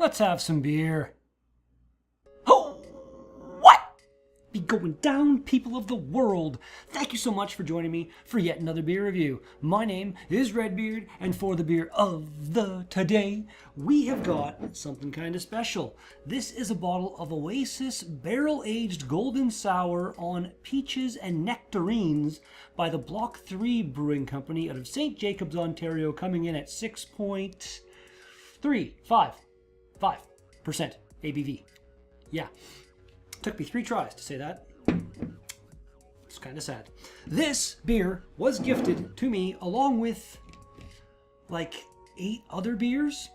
Let's have some beer. Oh, what? Be going down, people of the world. Thank you so much for joining me for yet another beer review. My name is Redbeard, and for the beer of the today, we have got something kind of special. This is a bottle of Oasis barrel-aged golden sour on peaches and nectarines by the Block 3 Brewing Company out of St. Jacobs, Ontario, coming in at 6.355% ABV. Yeah. Took me 3 tries to say that. It's kind of sad. This beer was gifted to me along with like 8 other beers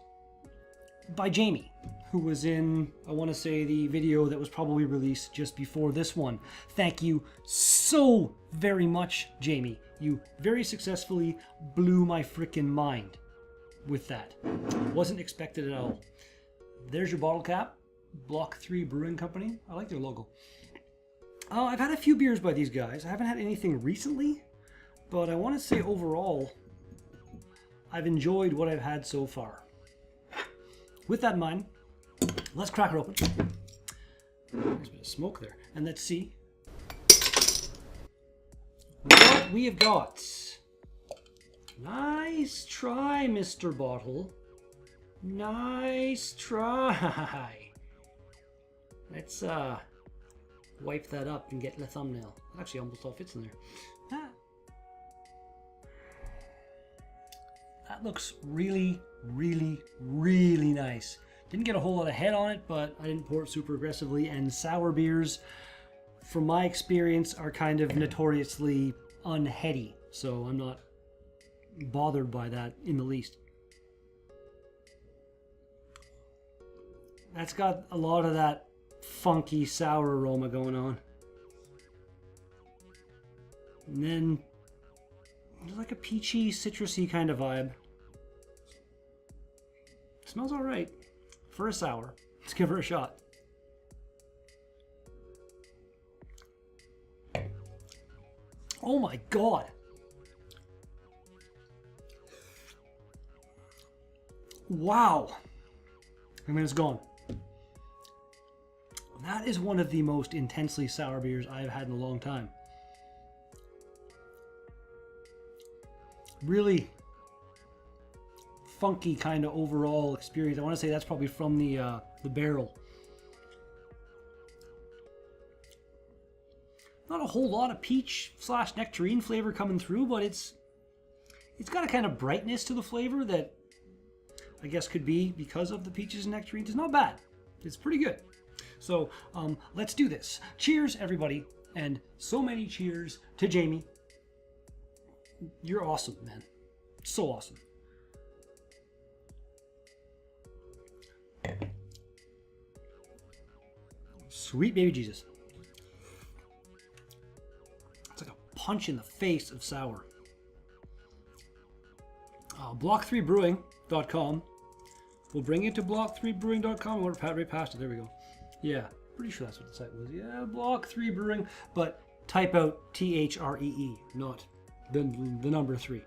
by Jamie, who was in, I want to say, the video that was probably released just before this one. Thank you so very much, Jamie. You very successfully blew my freaking mind with that. Wasn't expected at all. There's your bottle cap. Block 3 Brewing Company. I like their logo. I've had a few beers by these guys. I haven't had anything recently, but I want to say overall, I've enjoyed what I've had so far. With that in mind, let's crack it open. There's a bit of smoke there. And let's see what we have got. Nice try, Mr. Bottle. Nice try. Let's wipe that up and get the thumbnail. It actually almost all fits in there. That looks really, really, really nice. Didn't get a whole lot of head on it, but I didn't pour it super aggressively. And sour beers, from my experience, are kind of notoriously unheady. So I'm not bothered by that in the least. That's got a lot of that funky sour aroma going on. And then there's like a peachy, citrusy kind of vibe. Smells alright for a sour. Let's give her a shot. Oh my god! Wow! I mean, it's gone. That is one of the most intensely sour beers I've had in a long time. Really funky kind of overall experience. I want to say that's probably from the barrel. Not a whole lot of peach / nectarine flavor coming through, but it's got a kind of brightness to the flavor that I guess could be because of the peaches and nectarines. It's not bad. It's pretty good. So let's do this. Cheers, everybody. And so many cheers to Jamie. You're awesome, man. So awesome. Sweet baby Jesus. It's like a punch in the face of sour. Block3brewing.com. We'll bring it to block3brewing.com. We're right past it. There we go. Yeah, pretty sure that's what the site was. Yeah, Block 3 Brewing, but type out THREE, not the number 3.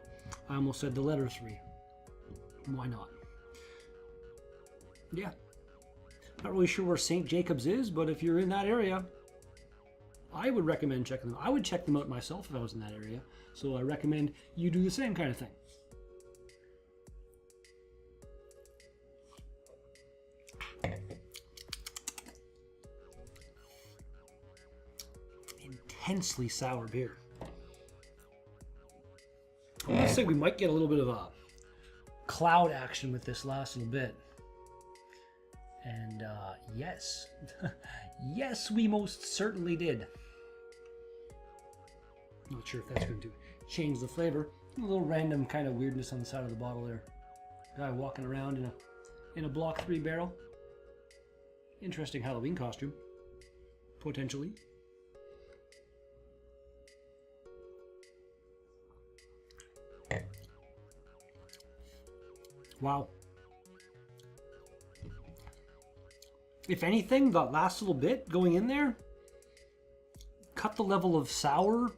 I almost said the letter 3. Why not? Yeah. Not really sure where St. Jacobs is, but if you're in that area, I would recommend checking them out. I would check them out myself if I was in that area. So I recommend you do the same kind of thing. Intensely sour beer. I want to say we might get a little bit of a cloud action with this last little bit. And yes, yes, we most certainly did. Not sure if that's going to change the flavor. A little random kind of weirdness on the side of the bottle there. Guy walking around in a Block 3 barrel. Interesting Halloween costume, potentially. Wow. If anything, that last little bit going in there cut the level of sour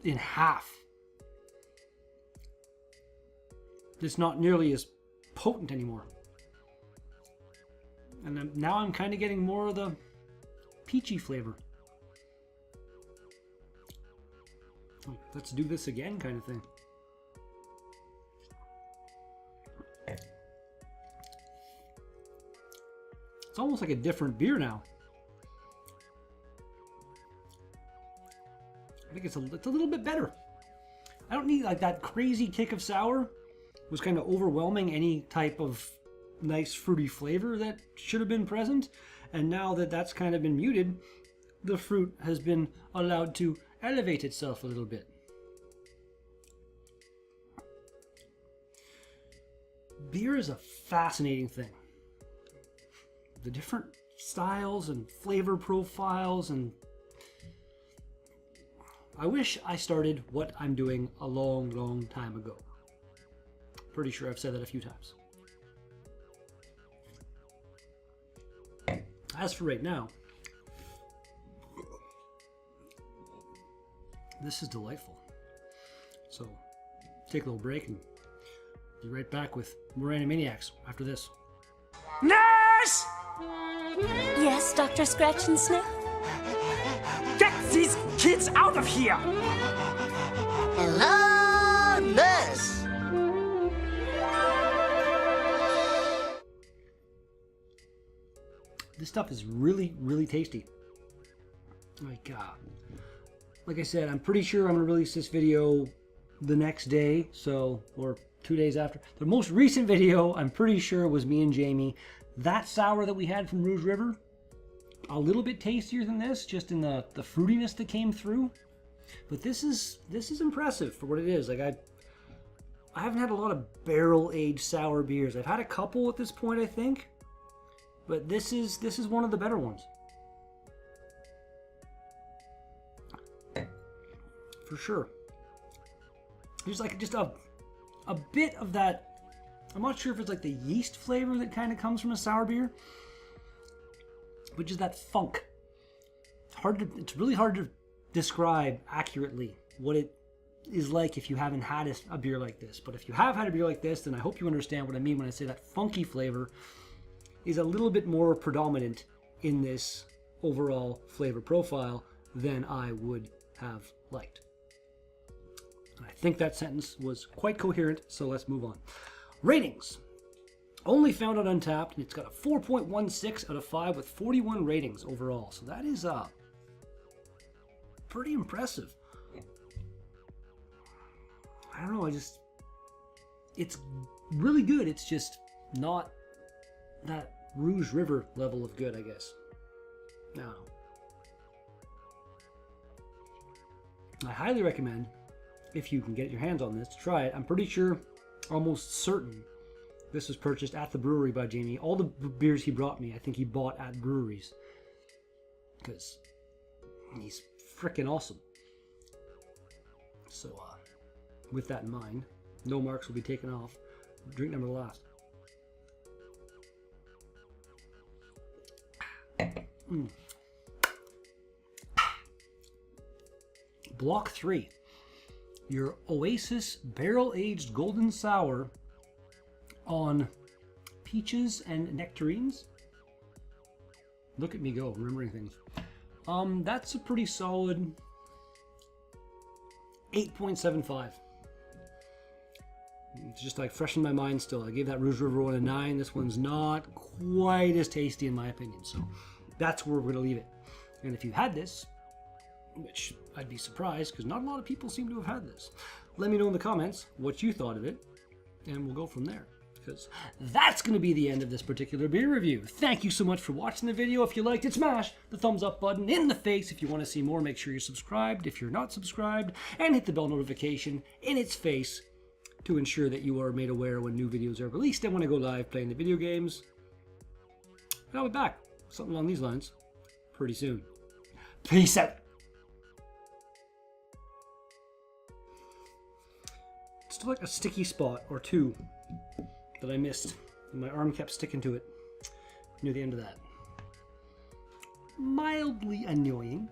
in half. It's not nearly as potent anymore. And now I'm kind of getting more of the peachy flavor. Like, let's do this again kind of thing. It's almost like a different beer now. I think it's a little bit better. I don't need like that crazy kick of sour. It was kind of overwhelming any type of nice fruity flavor that should have been present. And now that that's kind of been muted, the fruit has been allowed to elevate itself a little bit. Beer is a fascinating thing. The different styles and flavor profiles, and I wish I started what I'm doing a long time ago. Pretty sure I've said that a few times. As for right now, this is delightful. So take a little break and be right back with more Animaniacs after this. Nurse! Yes, Dr. Scratch and Sniff? Get these kids out of here! Hello, nurse. This stuff is really tasty. Like I said, I'm pretty sure I'm gonna release this video the next day, or 2 days after. The most recent video, I'm pretty sure, was me and Jamie. That sour that we had from Rouge River, a little bit tastier than this, just in the fruitiness that came through. But this is impressive for what it is. Like I haven't had a lot of barrel-aged sour beers. I've had a couple at this point, I think. But this is one of the better ones. For sure. There's like just a bit of that. I'm not sure if it's like the yeast flavor that kind of comes from a sour beer, which is that funk. It's really hard to describe accurately what it is like if you haven't had a beer like this. But if you have had a beer like this, then I hope you understand what I mean when I say that funky flavor is a little bit more predominant in this overall flavor profile than I would have liked. And I think that sentence was quite coherent, so let's move on. Ratings. Only found on Untapped, and it's got a 4.16 out of 5 with 41 ratings overall. So that is pretty impressive. I don't know, it's really good. It's just not that Rouge River level of good, I guess. I don't know. I highly recommend, if you can get your hands on this, to try it. I'm pretty sure, almost certain, this was purchased at the brewery by Jamie. All the beers he brought me, I think he bought at breweries. Because he's freaking awesome. So, with that in mind, no marks will be taken off. Drink number last. Block 3. Your Oasis barrel-aged golden sour on peaches and nectarines. Look at me go, remembering things. That's a pretty solid 8.75. It's just like fresh in my mind still. I gave that Rouge River one a 9. This one's not quite as tasty in my opinion, so that's where we're going to leave it. And if you had this, which I'd be surprised because not a lot of people seem to have had this, let me know in the comments what you thought of it, and we'll go from there. Because that's going to be the end of this particular beer review. Thank you so much for watching the video. If you liked it, smash the thumbs up button in the face. If you want to see more, make sure you're subscribed if you're not subscribed, and hit the bell notification in its face to ensure that you are made aware when new videos are released and when I go live playing the video games. And I'll be back, something along these lines, pretty soon. Peace out. Still like a sticky spot or two that I missed, and my arm kept sticking to it near the end of that. Mildly annoying.